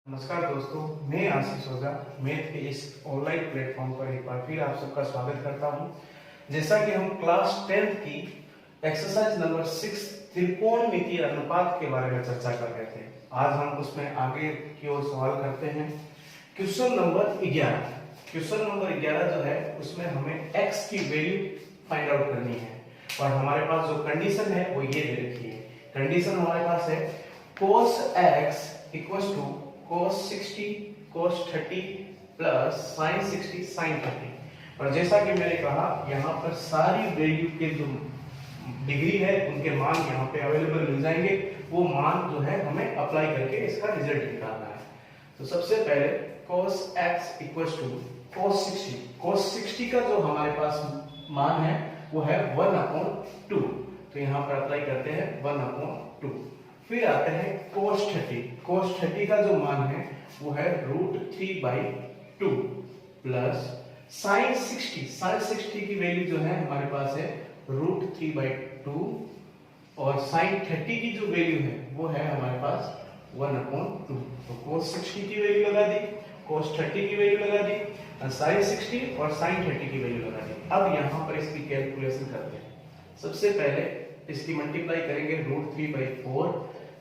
नमस्कार दोस्तों, मैं आशीष ओझा मैथ के इस ऑनलाइन प्लेटफॉर्म पर एक बार फिर आप सबका स्वागत करता हूं। जैसा कि हम क्लास 10th की एक्सरसाइज नंबर 6 त्रिकोणमितीय अनुपात के बारे में चर्चा कर रहे थे। आज हम उसमें आगे की ओर सवाल करते हैं। क्वेश्चन नंबर 11 जो है उसमें हमें x की वैल्यू फाइंड आउट करनी है और हमारे पास जो कंडीशन है वो ये दे रखी है। कंडीशन हमारे पास है cos x equals to cos 60 cos 30 plus sin 60 sin 30। और जैसा कि मैंने कहा यहाँ पर सारी वैल्यू के जो डिग्री है उनके मान यहाँ पे अवेलेबल मिल जाएंगे। वो मान जो है हमें अप्लाई करके इसका रिजल्ट निकालना है। तो सबसे पहले cos x equals to cos 60 का जो हमारे पास मान है वो है 1/2। तो यहाँ पर अप्लाई करते हैं 1/2। फिर आते हैं cos 30 का जो मान है वो है √3/2 प्लस sin 60 की वैल्यू जो है हमारे पास है √3/2 और sin 30 की जो वैल्यू है वो है हमारे पास 1/2। तो cos 60 की वैल्यू लगा दी, cos 30 की वैल्यू लगा दी, sin 60 और sin 30 की वैल्यू लगा दी। अब यहाँ पर इसकी कैलकुलेशन करते हैं। सबसे पहले इसकी मल्टीप्लाई करेंगे √3/4,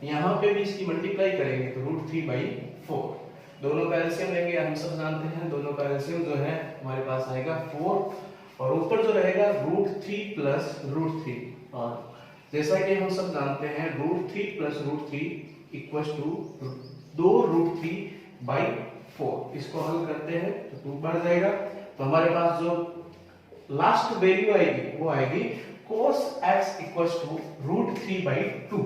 यहाँ पे भी इसकी मल्टीप्लाई करेंगे तो √3/4। दोनों का एलसीएम लेंगे, हम सब जानते हैं दोनों का एलसीएम जो है हमारे पास आएगा 4 और ऊपर जो रहेगा √3 प्लस √3। और जैसा कि हम सब जानते हैं √3 प्लस √3 इक्वल्स टू 2√3/4। इसको हल करते हैं तो 2 बढ़ जाएगा। तो हमारे पास जो लास्ट वैल्यू आएगी वो आएगी cos x इक्वल्स टू √3/2।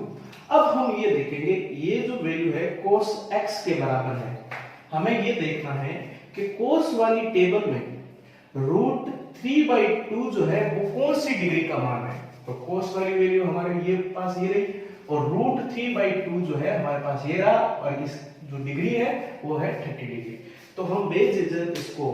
अब हम ये देखेंगे ये जो वैल्यू है cos x के बराबर है। हमें ये देखना है कि cos वाली टेबल में √3/2 जो है वो कौन सी डिग्री का मान है। तो cos वाली वैल्यू हमारे ये पास ये रही और √3/2 जो है हमारे पास ये रहा और इस जो डिग्री है वो है 30 डिग्री। तो हम बेझिझक इसको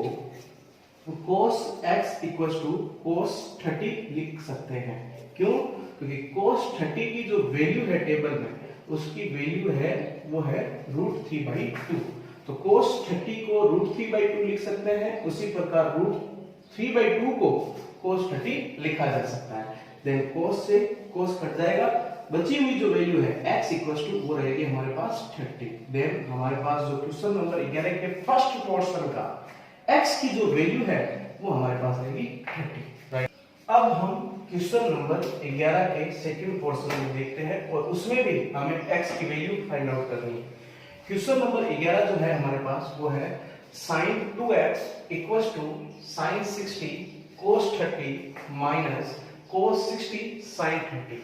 cos x equals to cos 30 लिख सकते हैं। क्यों? क्योंकि cos 30 की जो वैल्यू है टेबल में उसकी वैल्यू है वो है √3/2। तो cos 30 को √3/2 लिख सकते हैं, उसी प्रकार √3/2 को cos 30 लिखा जा सकता है। देन cos से cos कट जाएगा, बची हुई जो वैल्यू है x इक्वल्स टू वो रहेगी हमारे पास 30। देन हमारे पास जो क्वेश्चन नंबर 11 के फर्स्ट पोर्शन का x की जो वैल्यू है वो हमारे पास रहेगी 30। राइट। अब हम क्वेश्चन नंबर 11 के सेकंड पोर्शन में देखते हैं और उसमें भी हमें x की वैल्यू फाइंड आउट करनी है। क्वेश्चन नंबर 11 जो है हमारे पास वो है sin 2x equals to sin 60 cos 30 minus cos 60 sin 30।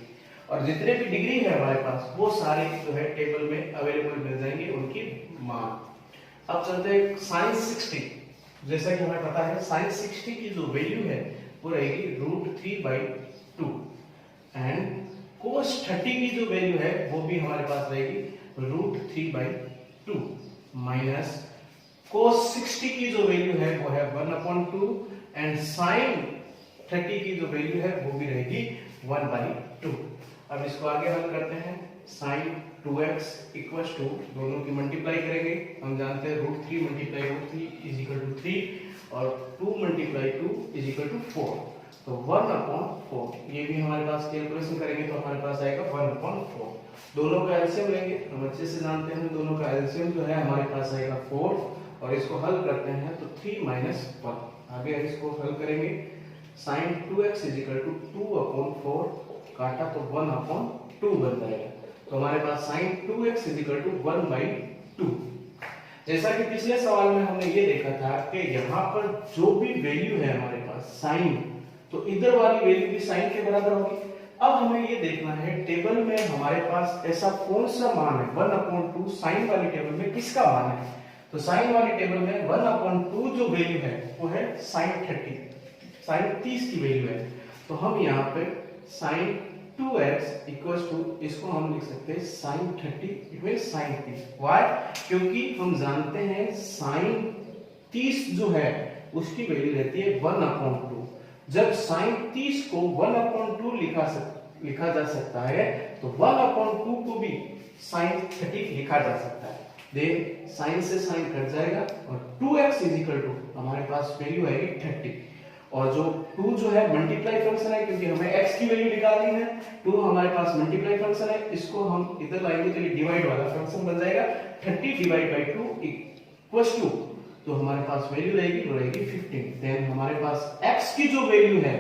और जितने भी डिग्री है हमारे पास वो सारे जो है टेबल में अवेलेबल मिल जाएंगे उनकी मान। अब चलते हैं sin 60। जैसा कि हमें पता है sin 60 की जो वैल्यू है वो रहेगी √3/2 एंड cos 30 की जो वैल्यू है वो भी हमारे पास रहेगी √3/2 माइनस cos 60 की जो वैल्यू है वो है 1/2 एंड sin 30 की जो वैल्यू है वो भी रहेगी 1/2। अब इसको आगे हल करते हैं। sin 2x इक्वल्स टू दोनों की मल्टीप्लाई करेंगे। हम जानते हैं √3 × √3 इज इक्वल टू 3 और 2 × 2 इज इक्वल टू 4। तो 1/4 ये भी हमारे पास कैलकुलेशन करेंगे तो हमारे पास आएगा 1/4। दोनों का एलसीएम लेंगे, हम अच्छे से जानते हैं दोनों का एलसीएम जो है हमारे पास आएगा 4 और इसको हल करते हैं तो 3 - 1। आगे इसको हल करेंगे। sin 2x is equal to 2/4 काटा तो 1/2 बन जाएगा। तो हमारे पास sin 2x is equal to 1/2। जैसा कि पिछले सवाल में हमने ये देखा था कि यहाँ पर जो भी वैल्यू है हमारे पास sin, तो इधर वाली वैल्यू भी sin के बराबर होगी। अब हमें ये देखना है टेबल में हमारे पास ऐसा कौन सा मान है 1/2 sin वाली टेबल में किसका मान है। तो sin वाली टेबल में 1/2 जो वैल्यू है वो है sin 30 की वैल्यू है। तो हम यहाँ पे sin 2x इक्वल्स टू इसको हम लिख सकते हैं sin 30 it means sin 30। Why? क्योंकि हम जानते हैं sin 30 जो है उसकी वैल्यू रहती है 1/2। जब sin 30 को 1/2 लिखा जा सकता है तो 1/2 को भी sin 30 लिखा जा सकता है। देन साइन से साइन कट जाएगा और 2x इज इक्वल टू हमारे पास वैल्यू आएगी 30 और जो 2 जो है मल्टीप्लाई फंक्शन है क्योंकि हमें x की वैल्यू निकालनी है 2 हमारे पास मल्टीप्लाई फंक्शन है इसको हम इधर लाएंगे तो ये डिवाइड वाला फंक्शन बन जाएगा 30 डिवाइड बाय 2 इक्वल्स टू तो हमारे पास वैल्यू रहेगी वो रहेगी 15 देन हमारे पास x की जो वैल्यू है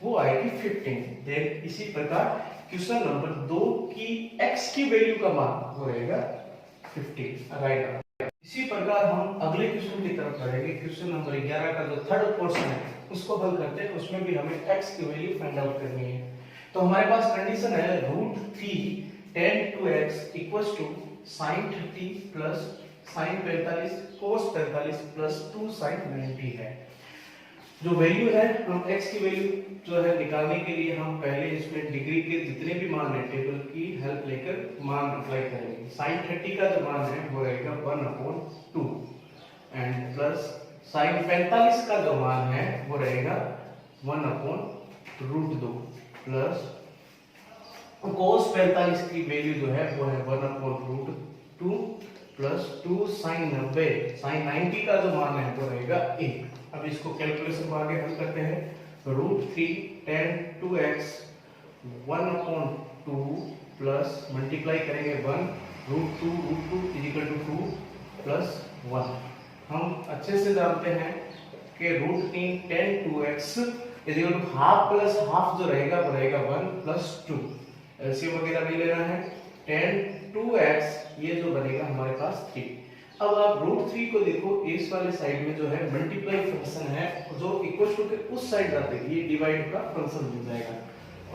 वो आएगी 15 देन इसी प्रकार क्वेश्चन नंबर 2 की x की वैल्यू का मान वो रहेगा 15 राइट। इसी प्रकार हम अगले क्वेश्चन की तरफ बढ़ेंगे क्वेश्चन नंबर 11 का जो थर्ड पोर्शन है उसको हल करते हैं उसमें भी हमें x की वैल्यू फाइंड आउट करनी है। तो हमारे पास कंडीशन है √3 tan 2x equals to sin 30 plus sin 45 cos 45 plus 2 sin 90 है। जो वैल्यू है हम x की वैल्यू जो है निकालने के लिए हम पहले इसमें डिग्री के जितने भी मान है टेबल की हेल्प लेकर मान अप्लाई करेंगे। sin 30 का जो मान है वो रहेगा 1/2 एंड प्लस sin 45 का जो मान है वो रहेगा 1/√2 प्लस cos 45 की वैल्यू जो है वो है 1/√2 प्लस 2 sin 90 का जो मान है वो रहेगा 1। अब इसको कैलकुलेशन को आगे हल करते हैं √3 tan 2x 1/2 प्लस मल्टीप्लाई करेंगे 1 √2 इज इक्वल टू 2 प्लस 1। हम अच्छे से जानते हैं कि √3 tan 2x is equal to half plus half जो रहेगा वो रहेगा 1 प्लस 2 एलसीएम वगैरह भी लेना है tan 2x ये जो बनेगा हमारे पास 3। अब आप √3 को देखो इस वाले साइड में जो है मल्टीप्लाई फंक्शन है जो इक्वल टू के उस साइड जाते हैं ये डिवाइड का फंक्शन मिल जाएगा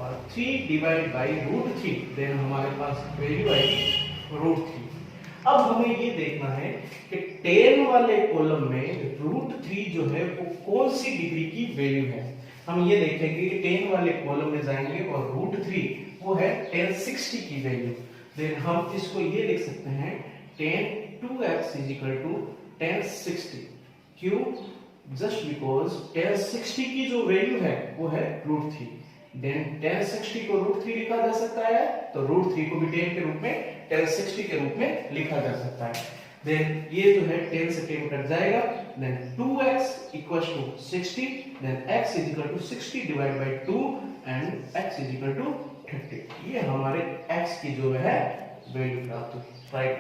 और 3 डिवाइड बाय √3 देन हमारे पास वैल्यू आएगी √3। अब हमें ये देखना है कि tan वाले कॉलम में √3 जो है वो कौन सी डिग्री की वैल्यू है। हम ये देखेंगे कि tan वाले कॉलम में जाएंगे और √3 वो है tan 60 की वैल्यू देन हम इसको ये लिख सकते हैं tan 2x is equal to tan 60 क्यों जस्ट बिकॉज tan 60 की जो वैल्यू है वो है √3 देन tan 60 को √3 लिखा जा सकता है तो √3 को भी tan के रूप में tan 60 के रूप में लिखा जा सकता है देन ये जो है tan से tan कट जाएगा then 2x equals to 60 then x is equal to 60 divided by 2 and x is equal to 30। ये हमारे x की जो है वैल्यू प्राप्त हुई राइट।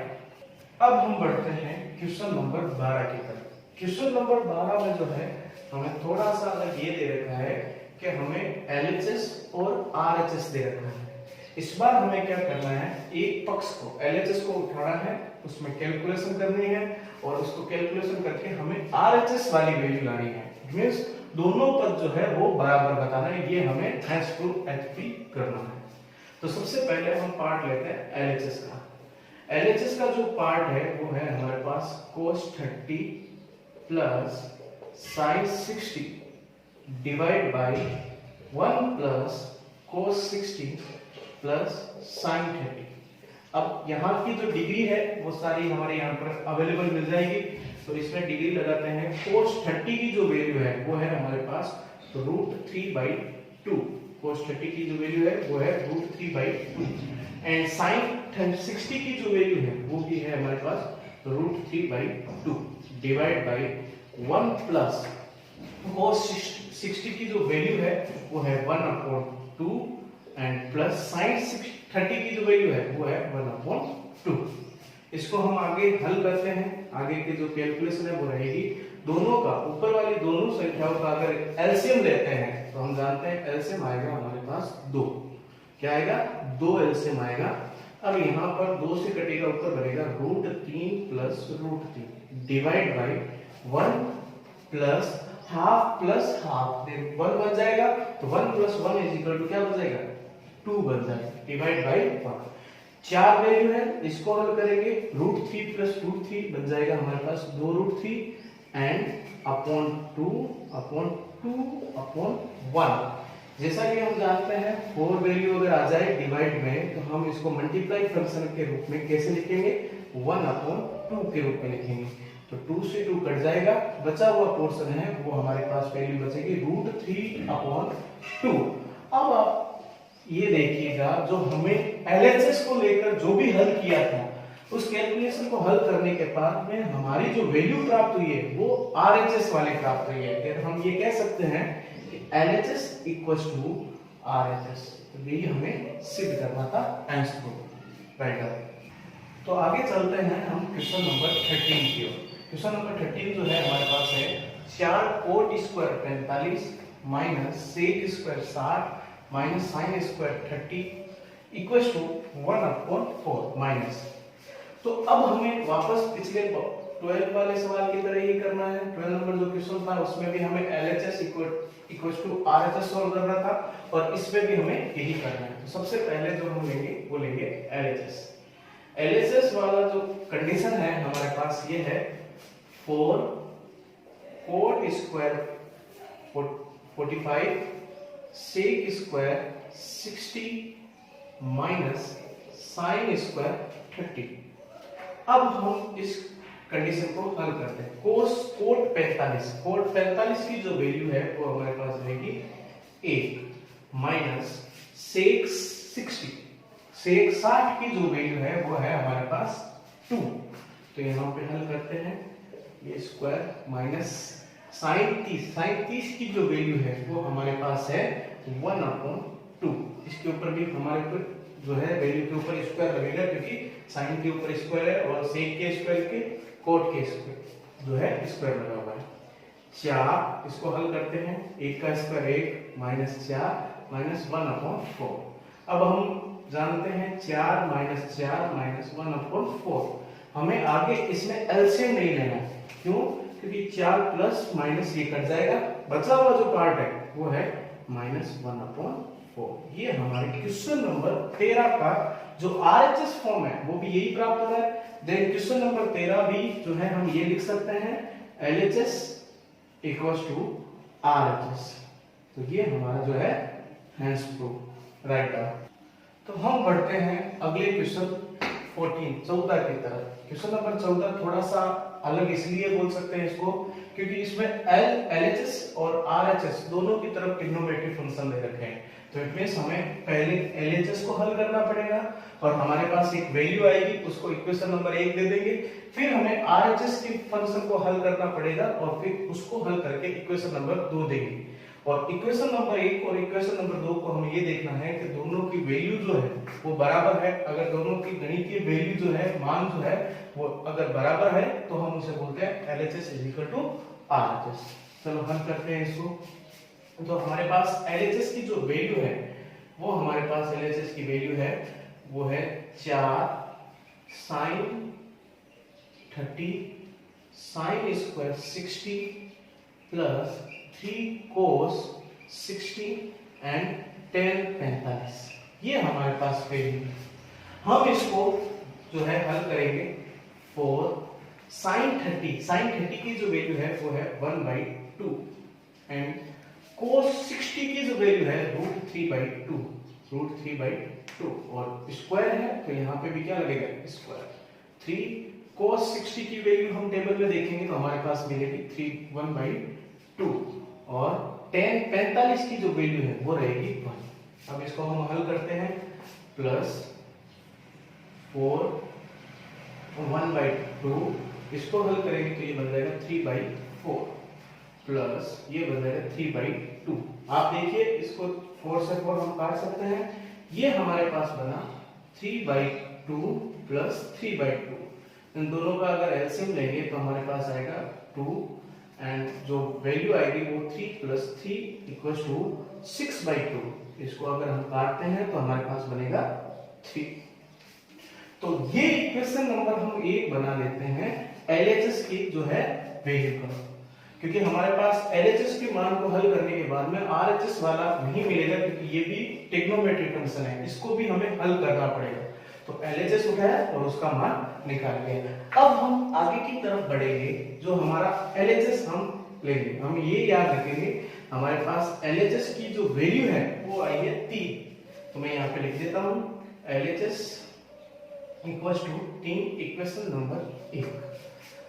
अब हम बढ़ते हैं क्वेश्चन नंबर 12 की तरफ। क्वेश्चन नंबर 12 में जो है हमें थोड़ा सा अलग ये दे रखा है कि हमें LHS और RHS दे रखा है। इस बार हमें क्या करना है एक पक्ष को LHS को उठाना है उसमें कैलकुलेशन करनी है और उसको कैलकुलेशन करके हमें RHS वाली वैल्यू लानी है मींस दोनों पद जो है वो बराबर बताना है ये हमें S2HP करना है। तो सबसे पहले हम पार्ट लेते हैं LHS का। LHS का जो पार्ट है वो है हमारे पास cos 30 plus sin 60 divide by 1 plus cos 60 plus sin 30। अब यहाँ की जो डिग्री है वो सारी हमारे यहाँ पर अवेलेबल मिल जाएगी तो इसमें डिग्री लगाते हैं। cos 30 की जो वैल्यू है वो है हमारे पास √3/2 cos 30 की जो वैल्यू है वो है √3/2 एंड sin 60 की जो वैल्यू है वो भी है हमारे पास √3/2 डिवाइड बाय 1 प्लस cos 60 की जो वैल्यू है वो है 1/2 एंड प्लस sin 30 की जो वैल्यू है वो है 1/2। इसको हम आगे हल करते हैं। आगे की जो कैलकुलेशन है वो रहेगी दोनों का ऊपर वाली दोनों संख्याओं का अगर एलसीएम लेते हैं तो हम जानते हैं एलसीएम आएगा हमारे पास 2। क्या आएगा 2 एलसीएम आएगा। अब यहाँ पर 2 से कटेगा ऊपर बनेगा √3 plus √3 divide by 1 plus half plus half 1 बन जाएगा तो 1 प्लस 1 इज इक्वल टू क्या बन जाएगा 2 बन जाएगा डिवाइड बाय 1। 4 वैल्यू है इसको हल करेंगे √3 प्लस √3 बन जाएगा हमारे पास 2√3 एंड अपॉन 2/1। जैसा कि हम जानते हैं 4 वैल्यू अगर आ जाए डिवाइड में तो हम इसको मल्टीप्लाई फंक्शन के रूप में कैसे लिखेंगे 1/2 के रूप में लिखेंगे तो 2 से 2 कट जाएगा बचा हुआ पोर्शन है वो हमारे पास वैल्यू बचेगी √3/2। अब आप ये देखिएगा जो हमें LHS को लेकर जो भी हल किया था उस कैलकुलेशन को हल करने के बाद में हमारी जो वैल्यू प्राप्त हुई है वो RHS वाली प्राप्त हुई है। फिर हम ये कह सकते हैं कि LHS इक्वल्स टू RHS। तो यही हमें सिद्ध करना था आंसर को राइट। तो आगे चलते हैं हम क्वेश्चन नंबर 13 की ओर। क्वेश्चन नंबर 13 जो है हमारे पास है 4 cot square 45 minus sec square 60 minus sine square 30 equals to 1/4 minus. तो अब हमें वापस पिछले 12 वाले सवाल की तरह ही करना है। 12 नंबर जो क्वेश्चन था उसमें भी हमें LHS equals to RHS solve करना था और इसमें भी हमें यही करना है। तो सबसे पहले जो हम लेंगे वो लेंगे LHS। LHS वाला जो कंडीशन है हमारे पास ये है 4 cot square 45 sec square 60 minus sine square 30। अब हम इस कंडीशन को हल करते हैं। कोट 45 की जो वैल्यू है वो हमारे पास रहेगी 1 माइनस सेक 60 की जो वैल्यू है वो है हमारे पास 2। तो यहां पे हल करते हैं, ये स्क्वायर माइनस साइन 30 की जो वैल्यू है वो हमारे पास है 1/2। इसके ऊपर भी हमारे ऊपर जो है वैल्यू के ऊपर स्क्वायर लगेगा क्योंकि साइन के ऊपर स्क्वायर है और सेक के स्क्वायर के कोट के स्क्वायर जो है स्क्वायर लगा हुआ है। 4 इसको हल करते हैं, 1 का स्क्वायर 1 माइनस 4 माइनस 1/4। अब हम जानते हैं 4 माइनस 4 माइनस 1/4। हमें आगे इसमें एलसीएम नहीं लेना है। क्यों? क्योंकि 4 प्लस माइनस ये कट जाएगा, बचा हुआ जो पार्ट है वो है माइनस 1/4। ये हमारे क्वेश्चन नंबर 13 का जो RHS फॉर्म है वो भी यही प्राप्त हो रहा है। देन क्वेश्चन नंबर 13 भी जो है हम ये लिख सकते हैं LHS इक्वल्स टू RHS। तो ये हमारा जो है हैंस प्रूफ राइट। तो हम बढ़ते हैं अगले क्वेश्चन 14 की तरफ। क्वेश्चन नंबर 14 थोड़ा सा अलग इसलिए बोल सकते हैं इसको क्योंकि इसमें LHS और RHS दोनों की तरफ ट्रिग्नोमेट्रिक फंक्शन दे रखे हैं। तो इट मींस हमें पहले LHS को हल करना पड़ेगा और हमारे पास एक वैल्यू आएगी, उसको इक्वेशन नंबर 1 दे देंगे। फिर हमें RHS के फंक्शन को हल करना पड़ेगा और फिर उसको हल करके इक्वेशन नंबर 2 देंगे। और इक्वेशन नंबर 1 और इक्वेशन नंबर 2 को हमें ये देखना है कि दोनों की वैल्यू जो है वो बराबर है। अगर दोनों की गणितीय वैल्यू जो है, मान जो है वो अगर बराबर है तो हम उसे बोलते हैं LHS is equal to RHS। चलो हल करते हैं इसको। तो हमारे पास LHS की जो वैल्यू है वो हमारे पास LHS की वैल्यू है वो है 4 sine 30 sine square 60 plus 3 cos 60 and tan 45। ये हमारे पास वैल्यू है। हम इसको जो है हल करेंगे 4 साइन 30 की जो वैल्यू है वो है 1/2 एंड cos 60 की जो वैल्यू है √3/2 और स्क्वायर है तो यहाँ पे भी क्या लगेगा स्क्वायर। 3 cos 60 की वैल्यू हम टेबल में देखेंगे तो हमारे पास मिलेगी 1/2 और tan 45 की जो वैल्यू है वो रहेगी 1। अब इसको हम हल करते हैं प्लस 4 1/2 इसको हल करेंगे तो ये बन जाएगा 3/4 प्लस ये बन जाएगा 3/2। आप देखिए इसको 4 से 4 हम काट सकते हैं। ये हमारे पास बना 3/2 प्लस 3/2। इन दोनों का अगर एलसीएम लेंगे तो हमारे पास आएगा 2 एंड जो वैल्यू आएगी वो 3 प्लस 3 इक्वल्स टू 6/2। इसको अगर हम काटते हैं तो हमारे पास बनेगा 3। तो ये इक्वेशन नंबर हम 1 बना लेते हैं LHS की जो है वैल्यू का, क्योंकि हमारे पास LHS के मान को हल करने के बाद में RHS वाला नहीं मिलेगा क्योंकि ये भी ट्रिग्नोमेट्रिक फंक्शन है, इसको भी हमें हल करना पड़ेगा। तो LHS उठाया और उसका मान निकाल लिया। अब हम आगे की तरफ बढ़ेंगे, जो हमारा LHS हम लेंगे, हम ये याद रखेंगे हमारे पास LHS की जो वैल्यू है वो आई है 3। तो मैं यहाँ पे लिख देता हूँ LHS equals to 3 equation number 1।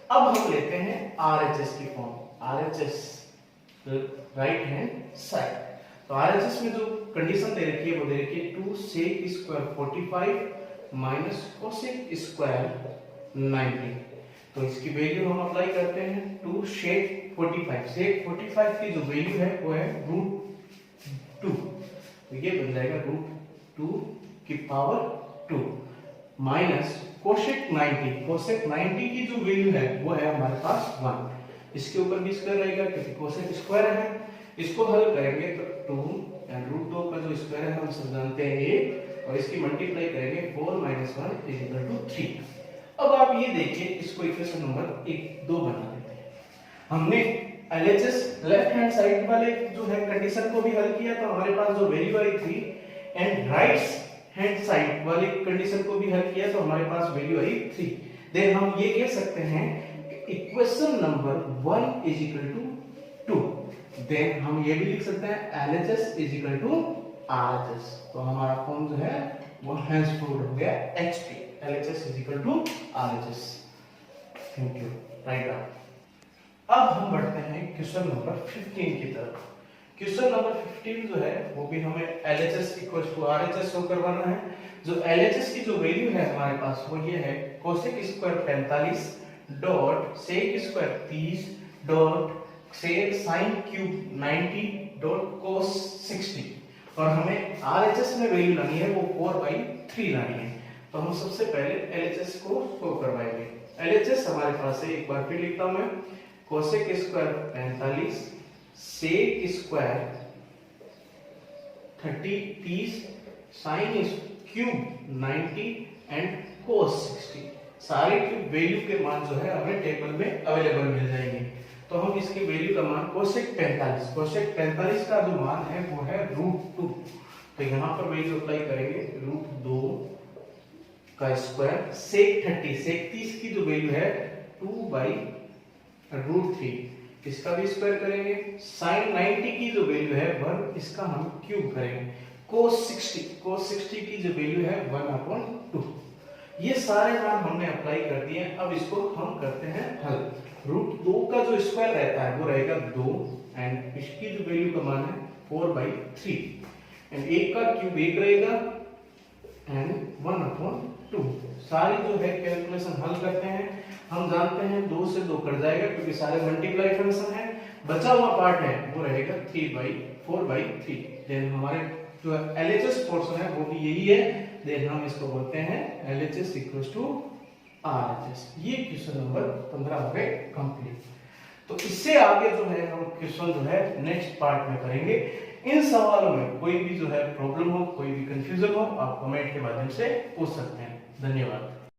अब हम लेते हैं RHS की form, RHS right hand side. तो RHS में जो कंडीशन दे रखी है वो दे रखी है 2 sec² 45 माइनस कोसेक स्क्वायर 90। तो इसकी वैल्यू हम अप्लाई करते हैं टू सेक 45। सेक 45 की जो वैल्यू है वो है √2। तो ये बन जाएगा √2 की पावर 2 माइनस कोसेक 90। कोसेक 90 की जो वैल्यू है वो है हमारे पास 1। इसके ऊपर भी स्क्वायर रहेगा क्योंकि कोसेक स्क्वायर है। इसको हल करेंगे तो 2 एंड √2 का जो स्क्वायर है हम सब जानते हैं 8 और इसकी मल्टीप्लाई करेंगे 4 - 1 = 3। अब आप ये देखिए, इसको इक्वेशन नंबर 2 बना देते हैं। हमने LHS लेफ्ट हैंड साइड वाले जो है कंडीशन को भी हल किया तो हमारे पास जो वैल्यू आई थी, एंड राइट हैंड साइड वाली कंडीशन को भी हल किया तो हमारे पास वैल्यू आई 3। देन हम ये कह सकते हैं कि इक्वेशन नंबर 1 = 2। देन हम ये भी लिख सकते हैं LHS = RHS। तो हमारा फॉर्म जो है वो हैंसफोर्ड हो गया HP। LHS = RHS। Thank you. Write down. अब हम बढ़ते हैं क्वेश्चन नंबर 15 की तरफ। क्वेश्चन नंबर 15 जो है वो भी हमें LHS = RHS शो करवाना है। जो LHS की जो वैल्यू है हमारे पास वो ये है cosec square 45 dot sec square 30 dot sec sine cube 90 dot cos 60। और हमें RHS में वैल्यू लानी है वो 4/3 लानी है। तो हम सबसे पहले LHS को शो करवाएंगे। LHS हमारे पास है, एक बार फिर लिखता हूं मैं, cosec square 45 sec square 30 sine cube 90 and cos 60। सारे की वैल्यू के मान जो है हमें टेबल में अवेलेबल मिल जाएंगे। तो हम इसकी वैल्यू का मान कोसेक 45 का जो मान है वो है √2। तो यहाँ पर वैल्यू अप्लाई करेंगे √2 का स्क्वायर सेक 30 की जो वैल्यू है 2/√3। इसका भी स्क्वायर करेंगे। साइन 90 की जो वैल्यू है 1, इसका हम क्यूब करेंगे। कोस 60 की जो वैल्यू है 1/2। ये सारे मान हमने अप्लाई कर दिए। अब इसको हम करते हैं हल। √2 का जो स्क्वायर रहता है वो रहेगा 2 एंड इसकी जो वैल्यू का मान है 4/3 एंड 1 का क्यूब 1 रहेगा एंड 1/2। सारी जो है कैलकुलेशन हल करते हैं। हम जानते हैं 2 से 2 कट जाएगा क्योंकि सारे मल्टीप्लाई फंक्शन है। बचा हुआ पार्ट है वो रहेगा 4/3। देन हमारे जो LHS पोर्शन है वो भी यही है। देन हम इसको बोलते हैं LHS = RHS। ये क्वेश्चन नंबर 15 हो गए कंप्लीट। तो इससे आगे जो है हम क्वेश्चन जो है नेक्स्ट पार्ट में करेंगे। इन सवालों में कोई भी जो है प्रॉब्लम हो, कोई भी कंफ्यूजन हो, आप कमेंट के माध्यम से पूछ सकते हैं। धन्यवाद।